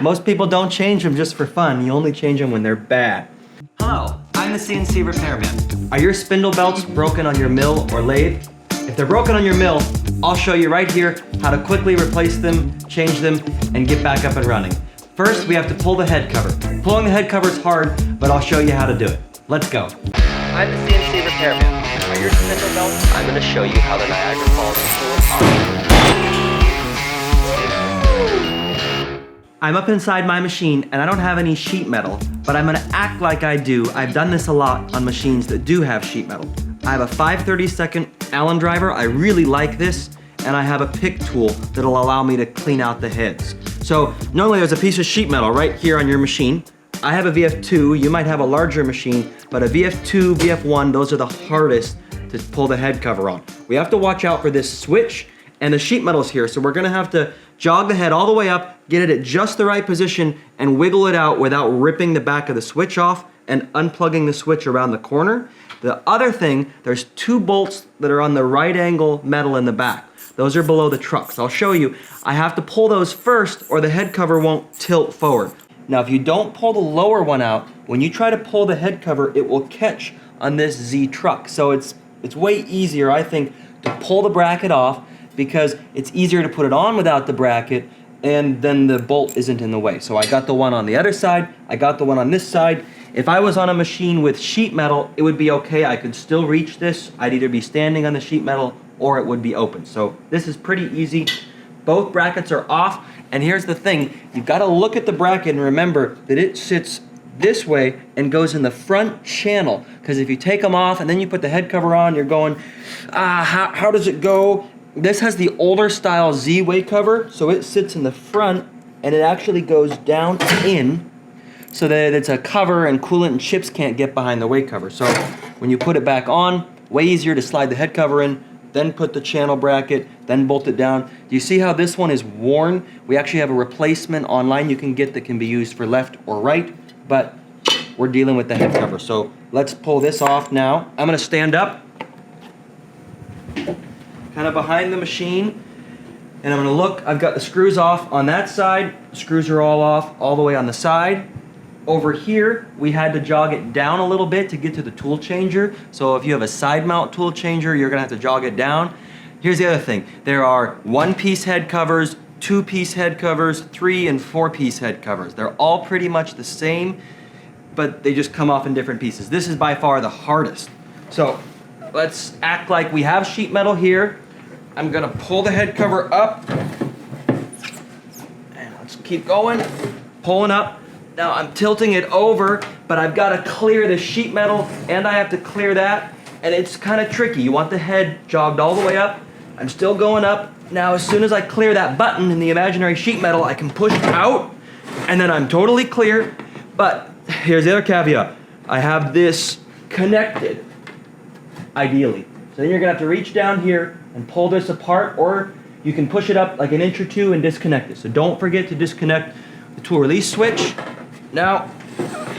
Most people don't change them just for fun. You only change them when they're bad. Hello, I'm the CNC repairman. Are your spindle belts broken on your mill or lathe? If they're broken on your mill, I'll show you right here how to quickly replace them, change them, and get back up and running. First, we have to pull the head cover. Pulling the head cover is hard, but I'll show you how to do it. Let's go. I'm the CNC repairman. Are your spindle belts? I'm going to show you how the Niagara Falls tool. I'm up inside my machine and I don't have any sheet metal, but I'm gonna act like I do. I've done this a lot on machines that do have sheet metal. I have a 5/32 Allen driver. I really like this, and I have a pick tool that'll allow me to clean out the heads. So normally there's a piece of sheet metal right here on your machine. I have a VF2, you might have a larger machine, but a VF2, VF1, those are the hardest to pull the head cover on. We have to watch out for this switch and the sheet metal's here, so we're gonna have to jog the head all the way up, get it at just the right position, and wiggle it out without ripping the back of the switch off and unplugging the switch around the corner. The other thing, there's 2 bolts that are on the right angle metal in the back. Those are below the trucks. I'll show you. I have to pull those first or the head cover won't tilt forward. Now, if you don't pull the lower one out, when you try to pull the head cover, it will catch on this Z truck. So it's way easier, I think, to pull the bracket off, because it's easier to put it on without the bracket, and then the bolt isn't in the way. So I got the one on the other side, I got the one on this side. If I was on a machine with sheet metal, it would be okay. I could still reach this. I'd either be standing on the sheet metal or it would be open. So this is pretty easy. Both brackets are off, and here's the thing. You've got to look at the bracket and remember that it sits this way and goes in the front channel, because if you take them off and then you put the head cover on, you're going, how does it go? This has the older style Z weight cover, so it sits in the front and it actually goes down in so that it's a cover and coolant and chips can't get behind the weight cover. So when you put it back on, way easier to slide the head cover in, then put the channel bracket, then bolt it down. Do you see how this one is worn? We actually have a replacement online you can get that can be used for left or right, but we're dealing with the head cover. So let's pull this off now. I'm gonna stand up, kind of behind the machine, and I'm gonna look. I've got the screws off on that side. Screws are all off all the way on the side. Over here, we had to jog it down a little bit to get to the tool changer. So if you have a side mount tool changer, you're gonna have to jog it down. Here's the other thing. There are 1-piece head covers, 2-piece head covers, 3 and 4-piece head covers. They're all pretty much the same, but they just come off in different pieces. This is by far the hardest. So let's act like we have sheet metal here. I'm gonna pull the head cover up, and let's keep going, pulling up. Now I'm tilting it over, but I've gotta clear the sheet metal, and I have to clear that, and it's kinda tricky. You want the head jogged all the way up. I'm still going up. Now as soon as I clear that button in the imaginary sheet metal, I can push out, and then I'm totally clear. But here's the other caveat. I have this connected, ideally. So then you're gonna have to reach down here and pull this apart, or you can push it up like an inch or 2 and disconnect it. So don't forget to disconnect the tool release switch. Now,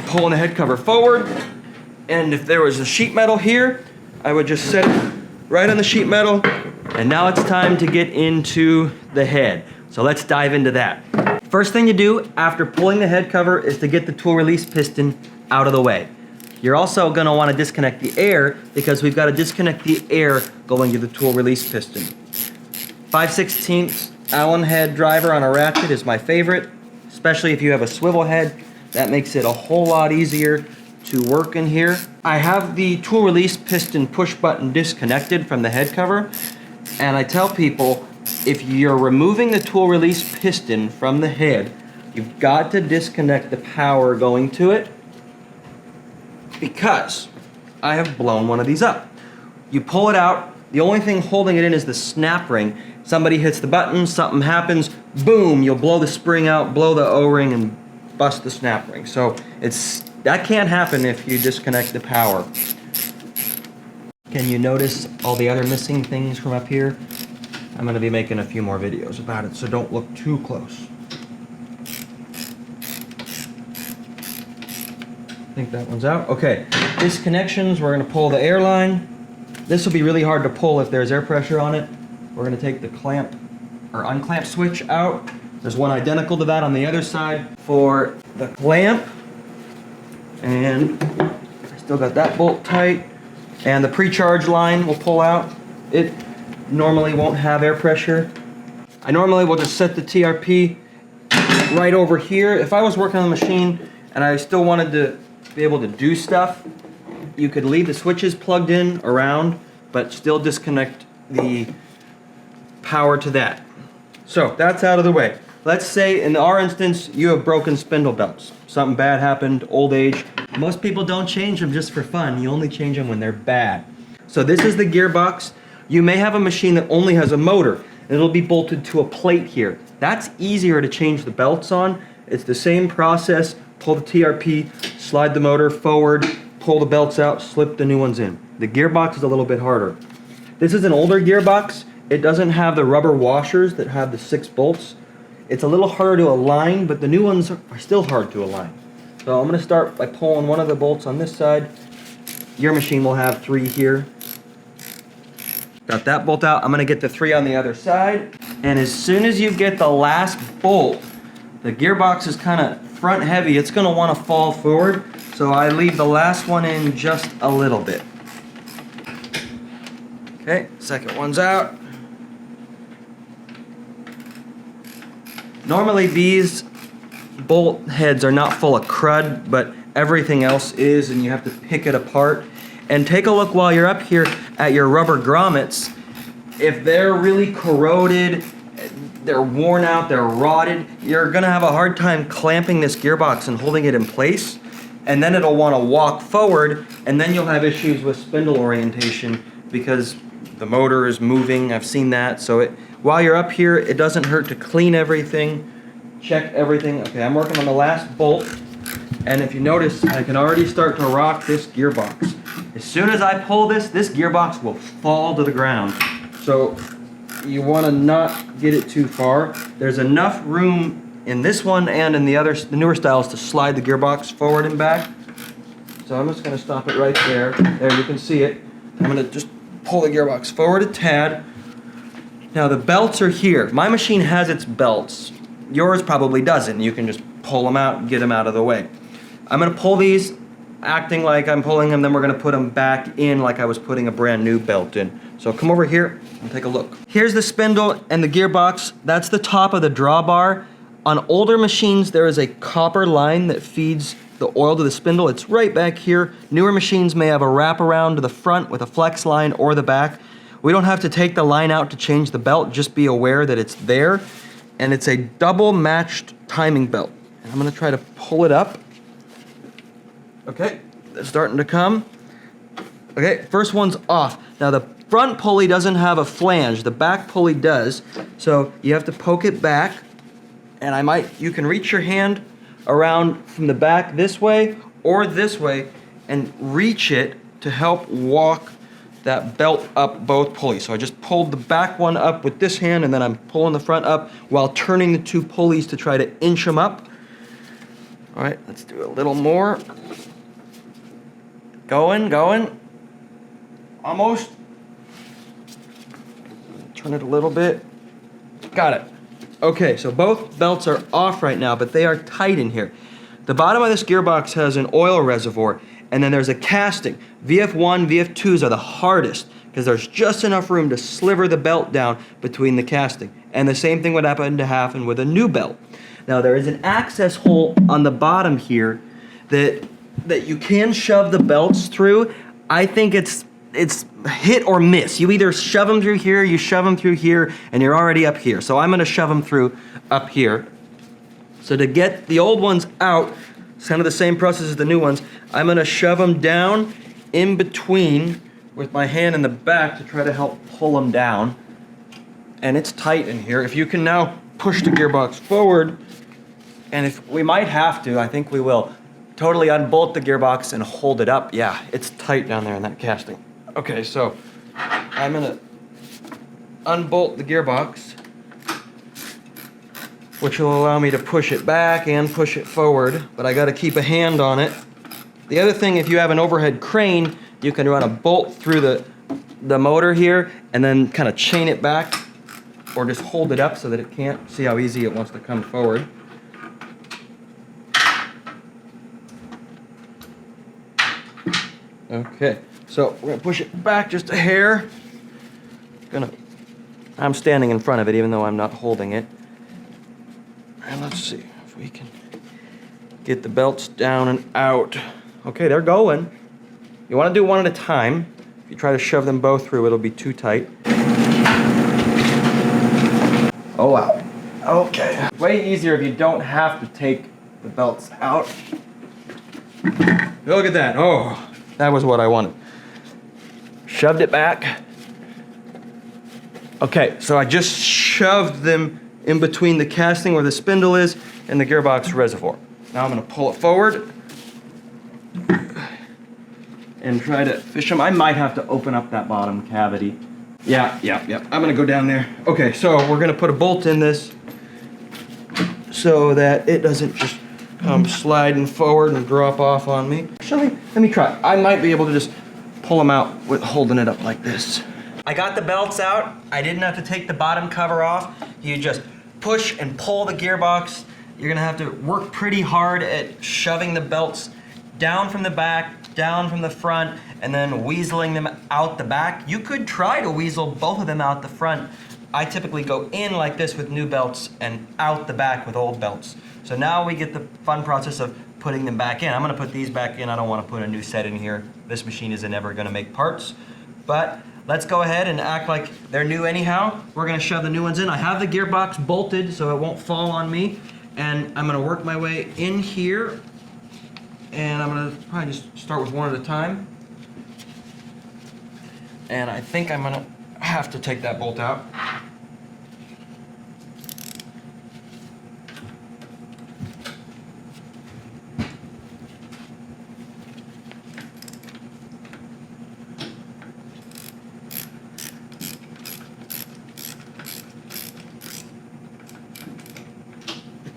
pulling the head cover forward, and if there was a sheet metal here, I would just set it right on the sheet metal, and now it's time to get into the head. So let's dive into that. First thing you do after pulling the head cover is to get the tool release piston out of the way. You're also gonna wanna disconnect the air, because we've gotta disconnect the air going to the tool release piston. 5/16 Allen head driver on a ratchet is my favorite, especially if you have a swivel head. That makes it a whole lot easier to work in here. I have the tool release piston push button disconnected from the head cover, and I tell people, if you're removing the tool release piston from the head, you've got to disconnect the power going to it, because I have blown one of these up. You pull it out, the only thing holding it in is the snap ring. Somebody hits the button, something happens, boom, you'll blow the spring out, blow the O-ring, and bust the snap ring. So that can't happen if you disconnect the power. Can you notice all the other missing things from up here? I'm gonna be making a few more videos about it, so don't look too close. I think that one's out. Okay, disconnections, we're gonna pull the air line. This will be really hard to pull if there's air pressure on it. We're gonna take the clamp or unclamp switch out, There's one identical to that on the other side for the clamp. And I still got that bolt tight. And the pre-charge line will pull out. It normally won't have air pressure. I normally will just set the TRP right over here. If I was working on the machine and I still wanted to be able to do stuff, you could leave the switches plugged in around, but still disconnect the power to that. So that's out of the way. Let's say in our instance, you have broken spindle belts. Something bad happened, old age. Most people don't change them just for fun. You only change them when they're bad. So this is the gearbox. You may have a machine that only has a motor. It'll be bolted to a plate here. That's easier to change the belts on. It's the same process. Pull the TRP, slide the motor forward, pull the belts out, slip the new ones in. The gearbox is a little bit harder. This is an older gearbox. It doesn't have the rubber washers that have the 6 bolts. It's a little harder to align, but the new ones are still hard to align. So I'm going to start by pulling one of the bolts on this side. Your machine will have 3 here. Got that bolt out. I'm going to get the 3 on the other side. And as soon as you get the last bolt, the gearbox is kind of front heavy. It's going to want to fall forward. So I leave the last one in just a little bit. Okay, second one's out. Normally these bolt heads are not full of crud, but everything else is, and you have to pick it apart. And take a look while you're up here at your rubber grommets. If they're really corroded, they're worn out, they're rotted, you're gonna have a hard time clamping this gearbox and holding it in place. And then it'll wanna walk forward, and then you'll have issues with spindle orientation because the motor is moving. I've seen that. So while you're up here, it doesn't hurt to clean everything, check everything. Okay, I'm working on the last bolt. And if you notice, I can already start to rock this gearbox. As soon as I pull this, this gearbox will fall to the ground. So you want to not get it too far. There's enough room in this one and in the newer styles to slide the gearbox forward and back. So I'm just going to stop it right there. There, you can see it. I'm going to just pull the gearbox forward a tad. Now the belts are here. My machine has its belts. Yours probably doesn't. You can just pull them out and get them out of the way. I'm going to pull these, acting like I'm pulling them, then we're going to put them back in like I was putting a brand new belt in. So come over here and take a look. Here's the spindle and the gearbox. That's the top of the drawbar. On older machines, there is a copper line that feeds the oil to the spindle. It's right back here. Newer machines may have a wraparound to the front with a flex line or the back. We don't have to take the line out to change the belt. Just be aware that it's there. And it's a double matched timing belt. And I'm going to try to pull it up. Okay, it's starting to come. Okay, first one's off. Now the front pulley doesn't have a flange. The back pulley does. So you have to poke it back. And you can reach your hand around from the back this way or this way and reach it to help walk that belt up both pulleys. So I just pulled the back one up with this hand, and then I'm pulling the front up while turning the 2 pulleys to try to inch them up. All right, let's do a little more. Going. Almost. Turn it a little bit. Got it. Okay, so both belts are off right now, but they are tight in here. The bottom of this gearbox has an oil reservoir, and then there's a casting. VF1, VF2s are the hardest because there's just enough room to sliver the belt down between the casting. And the same thing would happen with a new belt. Now there is an access hole on the bottom here that you can shove the belts through. I think it's hit or miss. You either shove them through here, you shove them through here, and you're already up here. So I'm going to shove them through up here. So to get the old ones out, it's kind of the same process as the new ones. I'm going to shove them down in between with my hand in the back to try to help pull them down. And it's tight in here. If you can now push the gearbox forward, and if we might have to, I think we will, totally unbolt the gearbox and hold it up. Yeah, it's tight down there in that casting. Okay, so I'm going to unbolt the gearbox, which will allow me to push it back and push it forward, but I got to keep a hand on it. The other thing, if you have an overhead crane, you can run a bolt through the motor here and then kind of chain it back or just hold it up so that it can't. See how easy it wants to come forward. Okay, so we're gonna push it back just a hair. I'm standing in front of it even though I'm not holding it. And let's see if we can get the belts down and out. Okay, they're going. You want to do one at a time. If you try to shove them both through, it'll be too tight. Oh wow. Okay. Way easier if you don't have to take the belts out. Look at that. Oh, that was what I wanted. Shoved it back. Okay, so I just shoved them in between the casting where the spindle is and the gearbox reservoir. Now I'm gonna pull it forward and try to fish them. I might have to open up that bottom cavity. Yeah. I'm gonna go down there. Okay, so we're gonna put a bolt in this so that it doesn't just come sliding forward and drop off on me. Let me try. I might be able to just pull them out with holding it up like this. I got the belts out. I didn't have to take the bottom cover off. You just push and pull the gearbox. You're gonna have to work pretty hard at shoving the belts down from the back, down from the front, and then weaseling them out the back. You could try to weasel both of them out the front. I typically go in like this with new belts and out the back with old belts. So now we get the fun process of putting them back in. I'm gonna put these back in. I don't wanna put a new set in here. This machine isn't ever gonna make parts, but let's go ahead and act like they're new anyhow. We're gonna shove the new ones in. I have the gearbox bolted so it won't fall on me. And I'm gonna work my way in here. And I'm gonna probably just start with one at a time. And I think I'm gonna have to take that bolt out.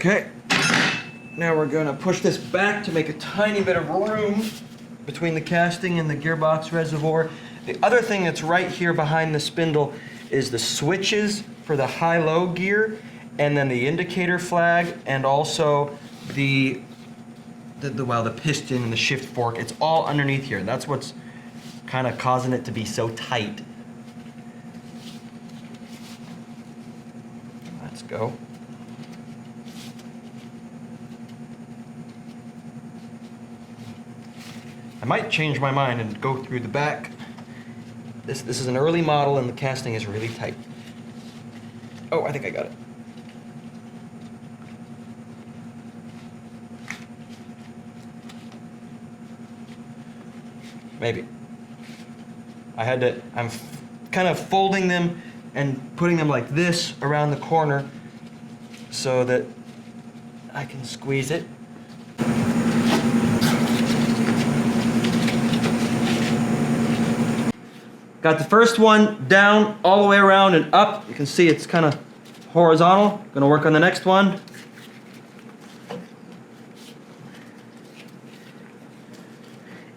Okay, now we're gonna push this back to make a tiny bit of room between the casting and the gearbox reservoir. The other thing that's right here behind the spindle is the switches for the high-low gear, and then the indicator flag, and also the piston and the shift fork. It's all underneath here. That's what's kind of causing it to be so tight. Let's go. I might change my mind and go through the back. This is an early model and the casting is really tight. Oh, I think I got it. Maybe. I'm kind of folding them and putting them like this around the corner so that I can squeeze it. Got the first one down all the way around and up. You can see it's kind of horizontal. Gonna work on the next one.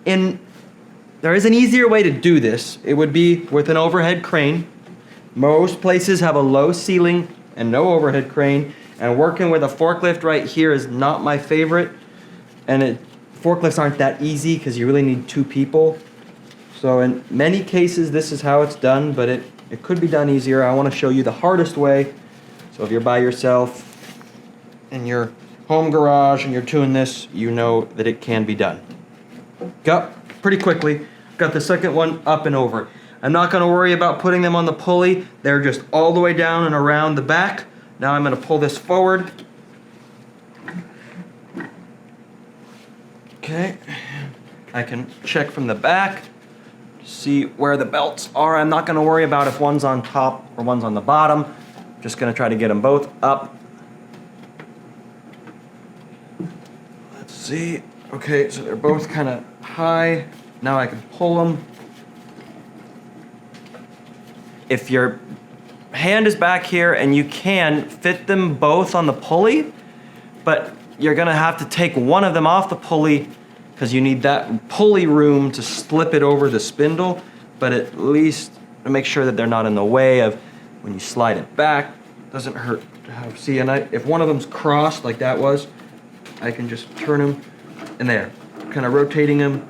And there is an easier way to do this. It would be with an overhead crane. Most places have a low ceiling and no overhead crane. And working with a forklift right here is not my favorite. And forklifts aren't that easy because you really need two people. So in many cases, this is how it's done, but it could be done easier. I want to show you the hardest way. So if you're by yourself in your home garage and you're doing this, you know that it can be done. Go pretty quickly. Got the second one up and over. I'm not going to worry about putting them on the pulley. They're just all the way down and around the back. Now I'm going to pull this forward. Okay. I can check from the back. See where the belts are. I'm not going to worry about if one's on top or one's on the bottom. Just going to try to get them both up. Let's see. Okay, so they're both kind of high. Now I can pull them. If your hand is back here and you can fit them both on the pulley, but you're going to have to take one of them off the pulley because you need that pulley room to slip it over the spindle, but at least make sure that they're not in the way of when you slide it back, doesn't hurt to have, see, and if one of them's crossed like that was, I can just turn them, and there, kind of rotating them,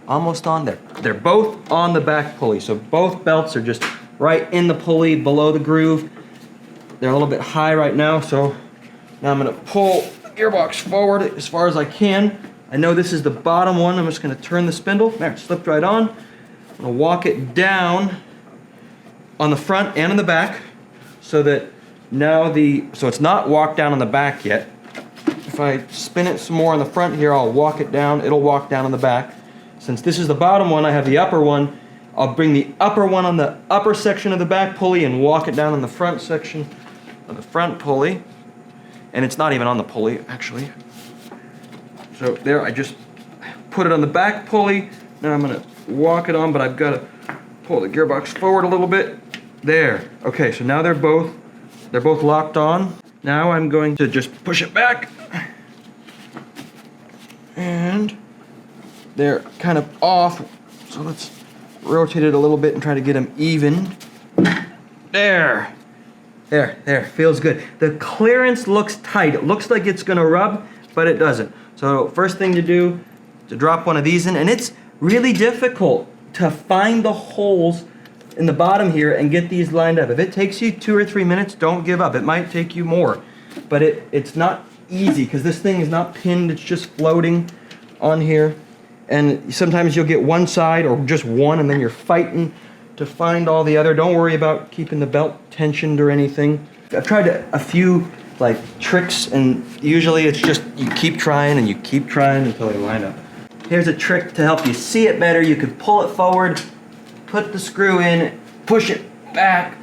almost on there. They're both on the back pulley, so both belts are just right in the pulley below the groove. They're a little bit high right now, so now I'm gonna pull the gearbox forward as far as I can. I know this is the bottom one. I'm just gonna turn the spindle. There, it slipped right on. I'm gonna walk it down on the front and on the back so that now so it's not walked down on the back yet. If I spin it some more on the front here, I'll walk it down. It'll walk down on the back. Since this is the bottom one, I have the upper one. I'll bring the upper one on the upper section of the back pulley and walk it down on the front section of the front pulley. And it's not even on the pulley, actually. So there, I just put it on the back pulley. Now I'm gonna walk it on, but I've gotta pull the gearbox forward a little bit. There. Okay, so now they're both locked on. Now I'm going to just push it back. And they're kind of off. So let's rotate it a little bit and try to get them even. There. There, feels good. The clearance looks tight. It looks like it's gonna rub, but it doesn't. So first thing to do, to drop one of these in, and it's really difficult to find the holes in the bottom here and get these lined up. If it takes you 2 or 3 minutes, don't give up. It might take you more, but it's not easy because this thing is not pinned, it's just floating on here. And sometimes you'll get one side or just one and then you're fighting to find all the other. Don't worry about keeping the belt tensioned or anything. I've tried a few like tricks, and usually it's just you keep trying and you keep trying until they line up. Here's a trick to help you see it better. You could pull it forward, put the screw in, push it back,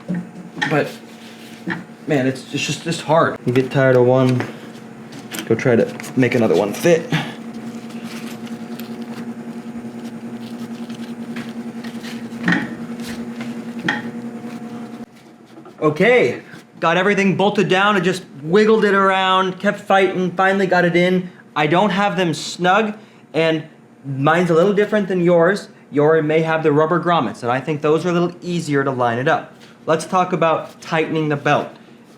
but man, it's just hard. You get tired of one, go try to make another one fit. Okay, got everything bolted down. I just wiggled it around, kept fighting, finally got it in. I don't have them snug, and mine's a little different than yours. Yours may have the rubber grommets, and I think those are a little easier to line it up. Let's talk about tightening the belt.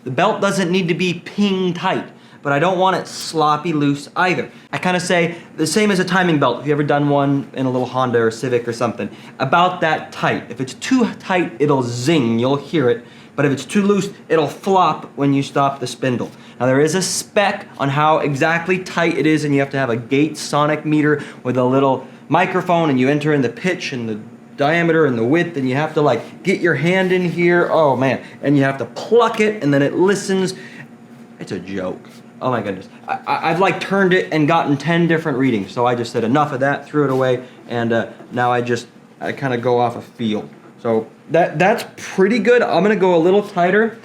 The belt doesn't need to be ping tight, but I don't want it sloppy loose either. I kind of say the same as a timing belt. If you ever done one in a little Honda or Civic or something, about that tight. If it's too tight, it'll zing, you'll hear it. But if it's too loose, it'll flop when you stop the spindle. Now there is a spec on how exactly tight it is, and you have to have a gate sonic meter with a little microphone, and you enter in the pitch and the diameter and the width, and you have to like get your hand in here, oh man, and you have to pluck it, and then it listens. It's a joke. Oh my goodness. I've like turned it and gotten 10 different readings, so I just said enough of that, threw it away, and now I kind of go off a feel. So that's pretty good. I'm gonna go a little tighter.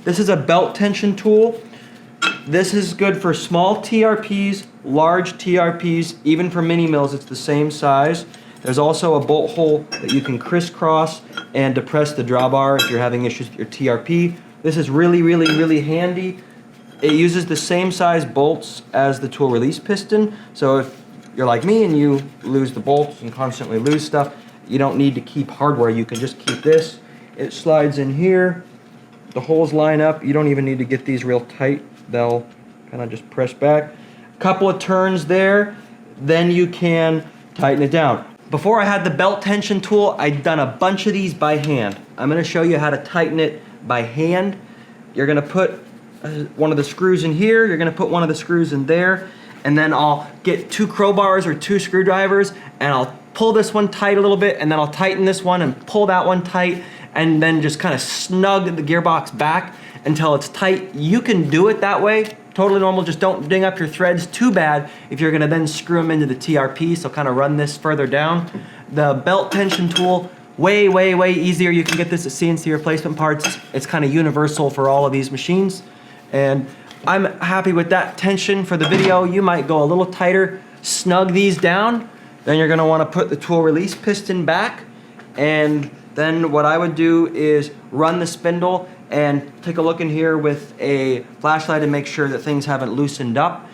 This is a belt tension tool. This is good for small TRPs, large TRPs, even for mini mills, it's the same size. There's also a bolt hole that you can crisscross and depress the drawbar if you're having issues with your TRP. This is really, really, really handy. It uses the same size bolts as the tool release piston, so if you're like me and you lose the bolts and constantly lose stuff, you don't need to keep hardware, you can just keep this. It slides in here, the holes line up, you don't even need to get these real tight, they'll kind of just press back. Couple of turns there, then you can tighten it down. Before I had the belt tension tool, I'd done a bunch of these by hand. I'm gonna show you how to tighten it by hand. You're gonna put one of the screws in here, you're gonna put one of the screws in there, and then I'll get 2 crowbars or 2 screwdrivers, and I'll pull this one tight a little bit, and then I'll tighten this one and pull that one tight, and then just kind of snug the gearbox back until it's tight. You can do it that way, totally normal, just don't ding up your threads too bad if you're gonna then screw them into the TRP, so kind of run this further down. The belt tension tool, way, way, way easier. You can get this at CNC replacement parts. It's kind of universal for all of these machines, and I'm happy with that tension for the video. You might go a little tighter, snug these down, then you're gonna wanna put the tool release piston back, and then what I would do is run the spindle and take a look in here with a flashlight and make sure that things haven't loosened up.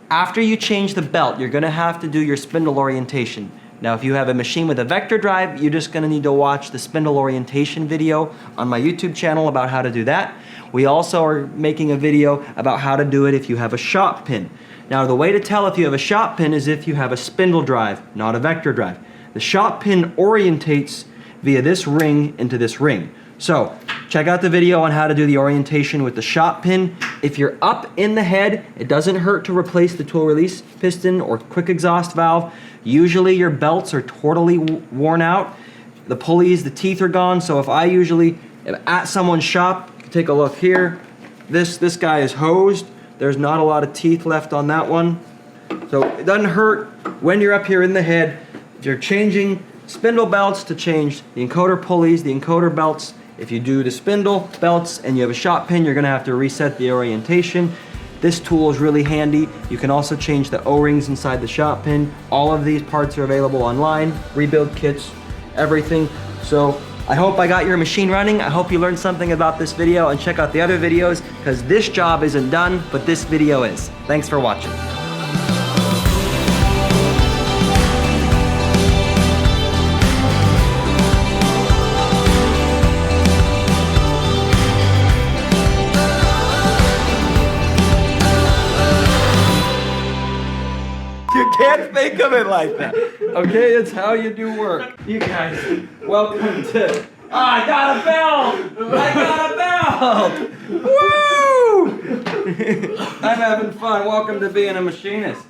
After you change the belt, you're gonna have to do your spindle orientation. Now, if you have a machine with a vector drive, you're just gonna need to watch the spindle orientation video on my YouTube channel about how to do that. We also are making a video about how to do it if you have a shop pin. Now, the way to tell if you have a shop pin is if you have a spindle drive, not a vector drive. The shop pin orientates via this ring into this ring. So, check out the video on how to do the orientation with the shop pin. If you're up in the head, it doesn't hurt to replace the tool release piston or quick exhaust valve. Usually your belts are totally worn out. The pulleys, the teeth are gone. So if I usually am at someone's shop, take a look here. This guy is hosed. There's not a lot of teeth left on that one. So it doesn't hurt when you're up here in the head. If you're changing spindle belts to change the encoder pulleys, the encoder belts. If you do the spindle belts and you have a shop pin, you're gonna have to reset the orientation. This tool is really handy. You can also change the O-rings inside the shop pin. All of these parts are available online, rebuild kits, everything. So I hope I got your machine running. I hope you learned something about this video, and check out the other videos because this job isn't done, but this video is. Thanks for watching. You can't think of it like that. Okay, it's how you do work. You guys, welcome to... I got a belt! I got a belt! Woo! I'm having fun. Welcome to being a machinist.